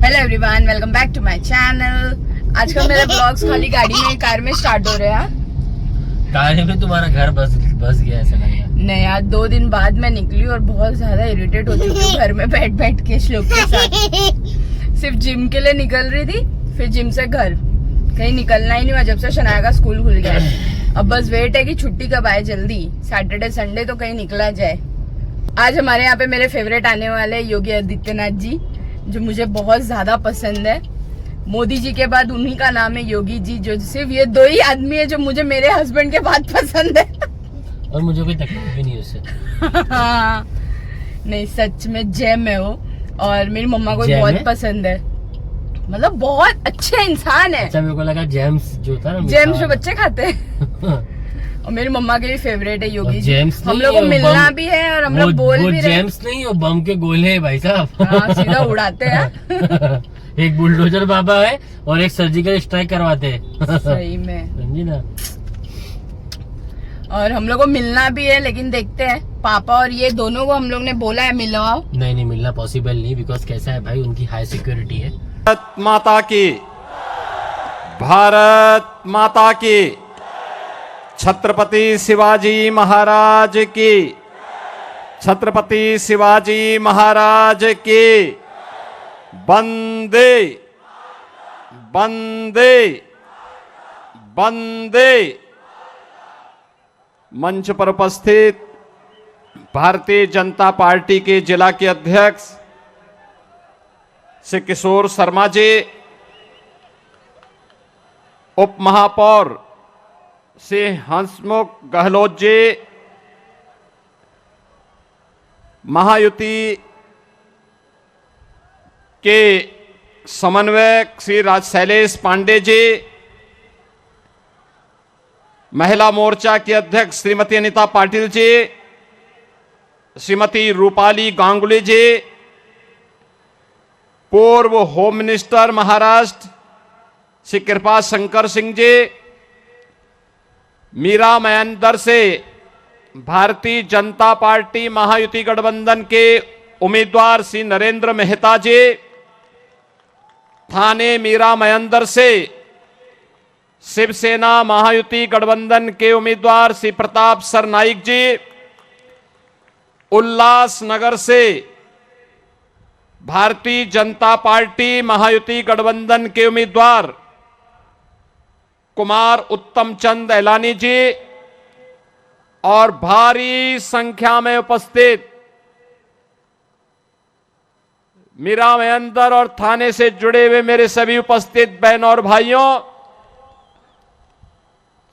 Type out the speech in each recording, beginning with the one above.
Hello everyone, welcome back to my channel. आजकल मेरे blogs खाली गाड़ी में, कार में स्टार्ट हो रहे हैं। कार में तुम्हारा घर बस गया ऐसा लग रहा है। नहीं यार, 2 दिन बाद मैं निकली और बहुत ज्यादा इरिटेट हो चुकी हूँ घर में बैठ बैठ के श्लोक के साथ। सिर्फ जिम के लिए निकल रही थी, फिर जिम से घर, कहीं निकलना ही नहीं हुआ जब से शनाया का स्कूल खुल गया। अब बस वेट है कि छुट्टी कब आए जल्दी, सैटरडे संडे तो कहीं निकला जाए। आज हमारे यहाँ पे मेरे फेवरेट आने वाले योगी आदित्यनाथ जी, जो मुझे बहुत ज्यादा पसंद है। मोदी जी के बाद उन्हीं का नाम है योगी जी, जो सिर्फ ये 2 ही आदमी है जो मुझे मेरे हस्बैंड के बाद पसंद है। और मुझे कोई तकलीफ भी नहीं उससे। नहीं, सच में जेम है वो, और मेरी मम्मा को जेम बहुत है? पसंद है। मतलब बहुत अच्छे इंसान है। अच्छा, मेरे को लगा जेम्स जो था ना, जेम्स जो बच्चे खाते हैं। और मेरी मम्मा के भी फेवरेट है योगी जी। जेम्स हम नहीं, लोग को वो मिलना बम- भी है और हम लोग बोल वो भी रहे हैं। जेम्स नहीं, वो बम के गोले है भाई साहब। हाँ, सीधा उड़ाते हैं। एक बुलडोजर बाबा है और एक सर्जिकल स्ट्राइक करवाते हैं। सही में। समझी ना। और हम लोग को मिलना भी है, लेकिन देखते हैं। पापा और ये दोनों को हम लोग ने बोला है मिलवाओ। नहीं मिलना पॉसिबल नहीं, बिकॉज कैसा है भाई, उनकी हाई सिक्योरिटी है। भारत माता की, भारत माता की, छत्रपति शिवाजी महाराज की, छत्रपति शिवाजी महाराज की। वंदे वंदे वंदे। मंच पर उपस्थित भारतीय जनता पार्टी के जिला के अध्यक्ष श्री किशोर शर्मा जी, उप महापौर श्री हंसमुख गहलोत जी, महायुति के समन्वयक श्री शैलेश पांडे जी, महिला मोर्चा की अध्यक्ष श्रीमती अनीता पाटिल जी, श्रीमती रूपाली गांगुली जी, पूर्व होम मिनिस्टर महाराष्ट्र श्री कृपा शंकर सिंह जी, मीरा मयंदर से भारतीय जनता पार्टी महायुति गठबंधन के उम्मीदवार श्री नरेंद्र मेहता जी, थाने मीरा मयंदर से शिवसेना महायुति गठबंधन के उम्मीदवार श्री प्रताप सरनाइक जी, उल्लासनगर से भारतीय जनता पार्टी महायुति गठबंधन के उम्मीदवार कुमार उत्तम चंद एलानी जी, और भारी संख्या में उपस्थित मीरा मयंदर और थाने से जुड़े हुए मेरे सभी उपस्थित बहनों और भाइयों,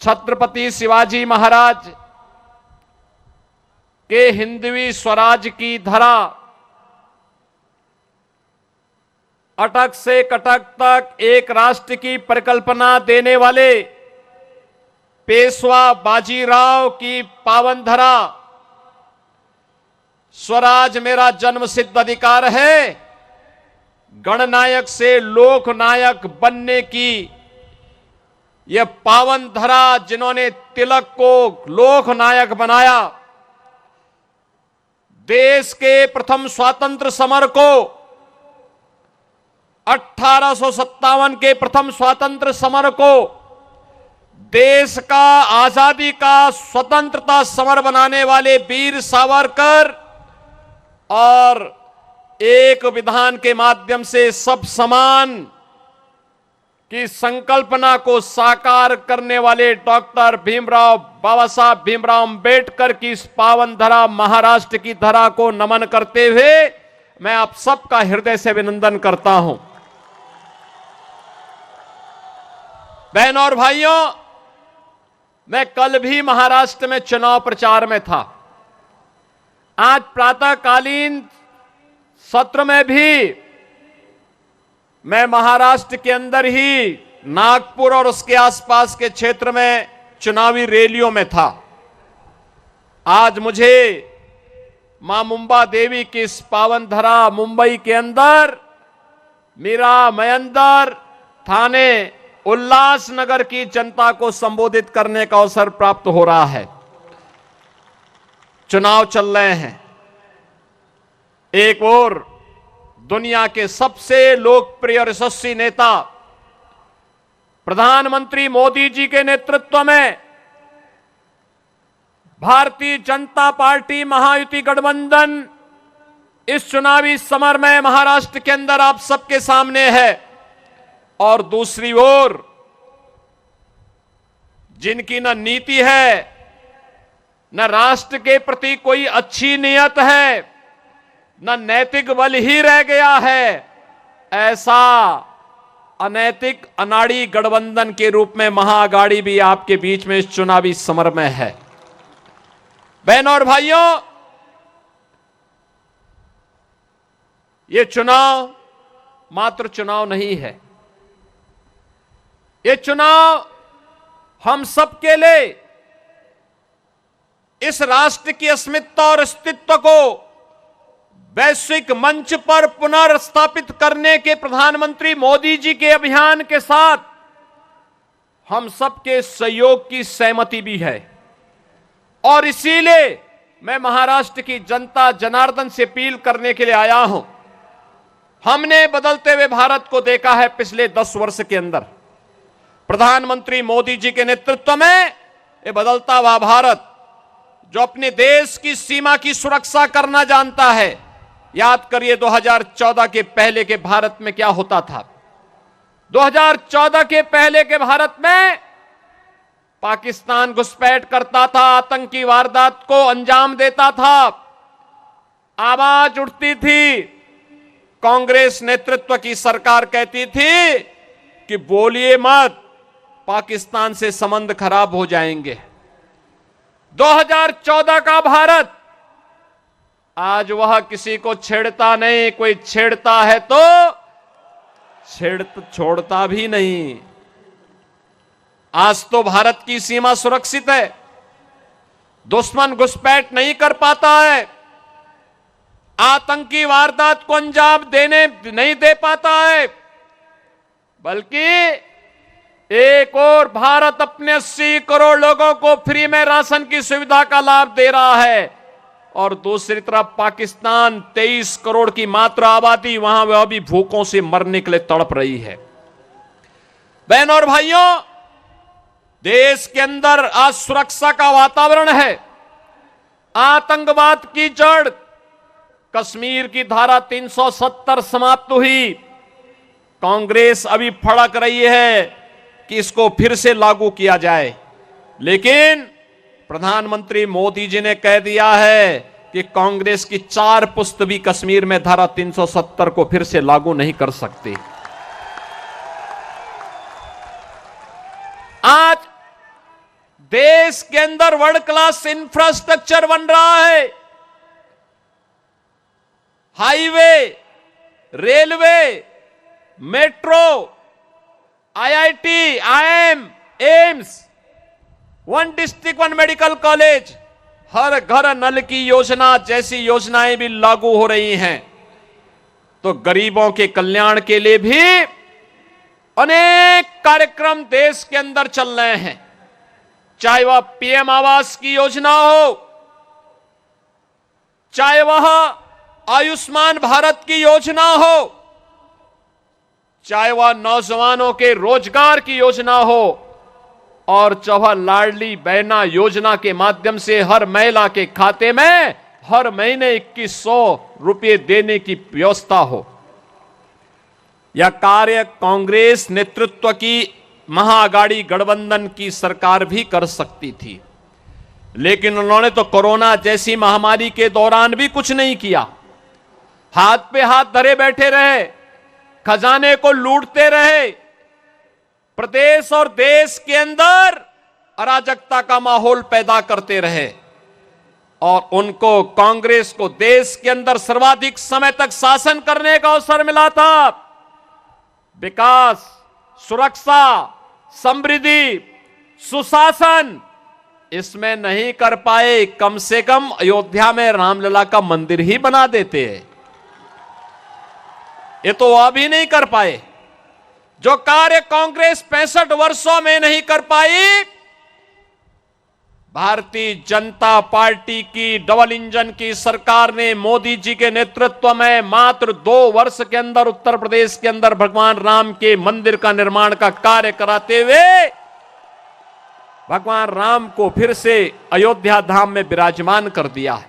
छत्रपति शिवाजी महाराज के हिंदवी स्वराज की धरा अटक से कटक तक एक राष्ट्र की परिकल्पना देने वाले पेशवा बाजीराव की पावन धरा, स्वराज मेरा जन्मसिद्ध अधिकार है, गणनायक से लोकनायक बनने की यह पावन धरा, जिन्होंने तिलक को लोकनायक बनाया, देश के प्रथम स्वतंत्र समर को 1857 के प्रथम स्वतंत्र समर को देश का आजादी का स्वतंत्रता समर बनाने वाले वीर सावरकर, और एक विधान के माध्यम से सब समान की संकल्पना को साकार करने वाले डॉक्टर भीमराव, बाबा साहब भीमराव अंबेडकर की इस पावन धरा महाराष्ट्र की धरा को नमन करते हुए मैं आप सबका हृदय से अभिनंदन करता हूं। बहनों और भाइयों, मैं कल भी महाराष्ट्र में चुनाव प्रचार में था। आज प्रातःकालीन सत्र में भी मैं महाराष्ट्र के अंदर ही नागपुर और उसके आसपास के क्षेत्र में चुनावी रैलियों में था। आज मुझे मां मुंबा देवी की इस पावन धरा मुंबई के अंदर मीरा मयंदर थाने उल्लासनगर की जनता को संबोधित करने का अवसर प्राप्त हो रहा है। चुनाव चल रहे हैं, एक ओर दुनिया के सबसे लोकप्रिय और यशस्वी नेता प्रधानमंत्री मोदी जी के नेतृत्व में भारतीय जनता पार्टी महायुति गठबंधन इस चुनावी समर में महाराष्ट्र के अंदर आप सबके सामने है। और दूसरी ओर जिनकी न नीति है, न राष्ट्र के प्रति कोई अच्छी नियत है, न नैतिक बल ही रह गया है, ऐसा अनैतिक अनाड़ी गठबंधन के रूप में महाअघाड़ी भी आपके बीच में इस चुनावी समर में है। बहनों और भाइयों, ये चुनाव मात्र चुनाव नहीं है, ये चुनाव हम सबके लिए इस राष्ट्र की अस्मिता और अस्तित्व को वैश्विक मंच पर पुनर्स्थापित करने के प्रधानमंत्री मोदी जी के अभियान के साथ हम सबके सहयोग की सहमति भी है। और इसीलिए मैं महाराष्ट्र की जनता जनार्दन से अपील करने के लिए आया हूं। हमने बदलते हुए भारत को देखा है पिछले 10 वर्ष के अंदर। प्रधानमंत्री मोदी जी के नेतृत्व में ये बदलता हुआ भारत जो अपने देश की सीमा की सुरक्षा करना जानता है। याद करिए 2014 के पहले के भारत में क्या होता था। 2014 के पहले के भारत में पाकिस्तान घुसपैठ करता था, आतंकी वारदात को अंजाम देता था, आवाज उठती थी। कांग्रेस नेतृत्व की सरकार कहती थी कि बोलिए मत, पाकिस्तान से संबंध खराब हो जाएंगे। 2014 का भारत आज वह किसी को छेड़ता नहीं, कोई छेड़ता है तो छोड़ता भी नहीं। आज तो भारत की सीमा सुरक्षित है, दुश्मन घुसपैठ नहीं कर पाता है, आतंकी वारदात को अंजाम नहीं दे पाता है, बल्कि एक और भारत अपने 80 करोड़ लोगों को फ्री में राशन की सुविधा का लाभ दे रहा है। और दूसरी तरफ पाकिस्तान 23 करोड़ की मात्र आबादी, वहां वह भी भूखों से मरने के लिए तड़प रही है। बहनों और भाइयों, देश के अंदर आज सुरक्षा का वातावरण है। आतंकवाद की जड़, कश्मीर की धारा 370 समाप्त हुई। कांग्रेस अभी फड़क रही है कि इसको फिर से लागू किया जाए, लेकिन प्रधानमंत्री मोदी जी ने कह दिया है कि कांग्रेस की 4 पुस्त भी कश्मीर में धारा 370 को फिर से लागू नहीं कर सकती। आज देश के अंदर वर्ल्ड क्लास इंफ्रास्ट्रक्चर बन रहा है। Highway, railway, metro, IIT, IIM, AIIMS, 1 district 1 medical college, हर घर नल की योजना जैसी योजनाएं भी लागू हो रही हैं। तो गरीबों के कल्याण के लिए भी अनेक कार्यक्रम देश के अंदर चल रहे हैं। चाहे वह पीएम आवास की योजना हो, चाहे वह आयुष्मान भारत की योजना हो, चाहे वह नौजवानों के रोजगार की योजना हो, और चाहे लाडली बहना योजना के माध्यम से हर महिला के खाते में हर महीने 2100 रुपये देने की व्यवस्था हो। यह कार्य कांग्रेस नेतृत्व की महाअघाड़ी गठबंधन की सरकार भी कर सकती थी, लेकिन उन्होंने तो कोरोना जैसी महामारी के दौरान भी कुछ नहीं किया। हाथ पे हाथ धरे बैठे रहे, खजाने को लूटते रहे, प्रदेश और देश के अंदर अराजकता का माहौल पैदा करते रहे। और उनको, कांग्रेस को देश के अंदर सर्वाधिक समय तक शासन करने का अवसर मिला था। विकास, सुरक्षा, समृद्धि, सुशासन इसमें नहीं कर पाए। कम से कम अयोध्या में रामलला का मंदिर ही बना देते हैं, ये तो वह भी नहीं कर पाए। जो कार्य कांग्रेस 65 वर्षों में नहीं कर पाई, भारतीय जनता पार्टी की डबल इंजन की सरकार ने मोदी जी के नेतृत्व में मात्र 2 वर्ष के अंदर उत्तर प्रदेश के अंदर भगवान राम के मंदिर का निर्माण का कार्य कराते हुए भगवान राम को फिर से अयोध्या धाम में विराजमान कर दिया है।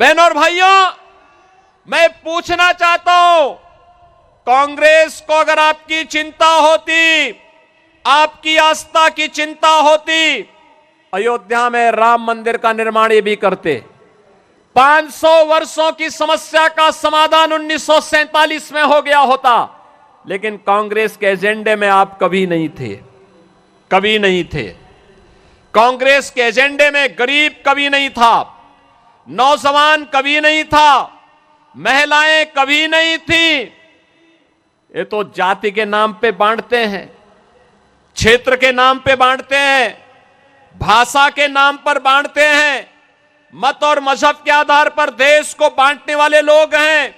बहनों और भाइयों, मैं पूछना चाहता हूं, कांग्रेस को अगर आपकी चिंता होती, आपकी आस्था की चिंता होती, अयोध्या में राम मंदिर का निर्माण ये भी करते। 500 वर्षों की समस्या का समाधान 1947 में हो गया होता, लेकिन कांग्रेस के एजेंडे में आप कभी नहीं थे, कभी नहीं थे। कांग्रेस के एजेंडे में गरीब कभी नहीं था, नौजवान कभी नहीं था, महिलाएं कभी नहीं थी। ये तो जाति के नाम पे बांटते हैं, क्षेत्र के नाम पे बांटते हैं, भाषा के नाम पर बांटते हैं, मत और मजहब के आधार पर देश को बांटने वाले लोग हैं।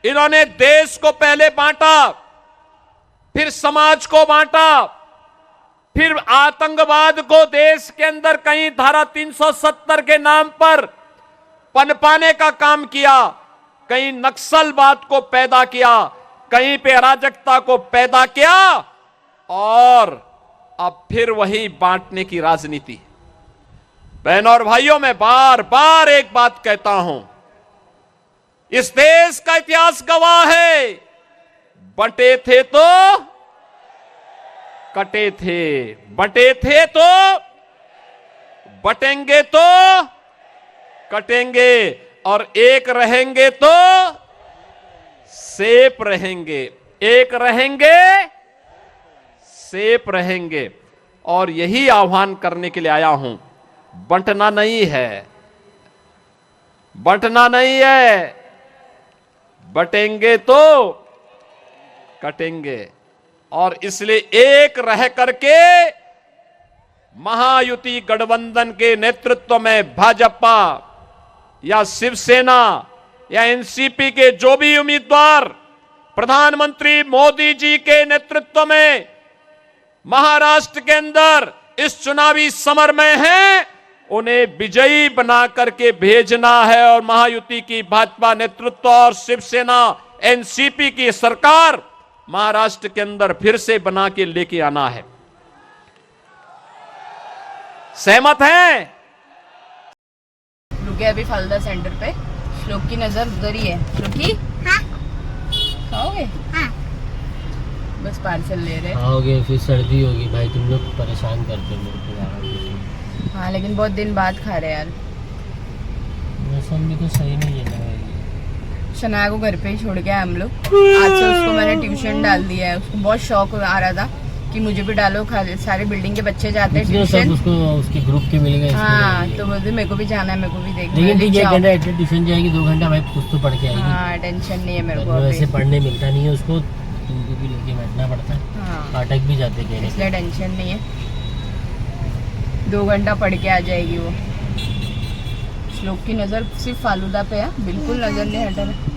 इन्होंने देश को पहले बांटा, फिर समाज को बांटा, फिर आतंकवाद को देश के अंदर कहीं धारा 370 के नाम पर पनपाने का काम किया, कहीं नक्सलवाद को पैदा किया, कहीं पे अराजकता को पैदा किया, और अब फिर वही बांटने की राजनीति। बहनों और भाइयों, मैं बार बार एक बात कहता हूं, इस देश का इतिहास गवाह है, बंटे थे तो कटे थे, बंटे थे तो बटेंगे तो कटेंगे, और एक रहेंगे तो सेफ रहेंगे, एक रहेंगे सेफ रहेंगे। और यही आह्वान करने के लिए आया हूं, बंटना नहीं है, बंटना नहीं है, बटेंगे तो कटेंगे। और इसलिए एक रह करके महायुति गठबंधन के नेतृत्व में भाजपा या शिवसेना या एनसीपी के जो भी उम्मीदवार प्रधानमंत्री मोदी जी के नेतृत्व में महाराष्ट्र के अंदर इस चुनावी समर में हैं, उन्हें विजयी बना करके भेजना है, और महायुति की भाजपा नेतृत्व और शिवसेना एनसीपी की सरकार महाराष्ट्र के अंदर फिर से बना के लेके आना है। सहमत हैं? रुके अभी फालुदा सेंटर पे, श्लोक की नजर उधर ही है। श्लोकी, हाँ? खाओगे? हाँ। बस पार्सल ले रहे। खाओगे फिर सर्दी होगी भाई, तुम लोग परेशान करते हो। हाँ, लेकिन बहुत दिन बाद खा रहे यार। मौसम भी तो सही नहीं है ना। शनाया को घर पे ही छोड़ के आए हम लोग। आज से उसको मैंने ट्यूशन डाल दिया है। उसको बहुत शौक आ रहा था कि मुझे भी डालो, सारे बिल्डिंग के बच्चे जाते हैं ट्यूशन। उसको उसके ग्रुप के मिल गए। हाँ, तो बोलते मेरे को भी जाना है, मेरे को भी देखना। लेकिन ठीक है, घंटा ट्यूशन जाएगी, 2 घंटा भाई कुछ तो पढ़ के आएगी। हाँ, टेंशन नहीं है मेरे को। वैसे पढ़ने मिलता नहीं है उसको, तुमको भी लेके बैठना पड़ता है। हाँ, अटक भी जाते हैं, इसलिए टेंशन नहीं है। 2 घंटा पढ़ के आ जाएगी वो। श्लोक की नजर सिर्फ फालूदा पे है, बिल्कुल नजर नहीं हटा रहा।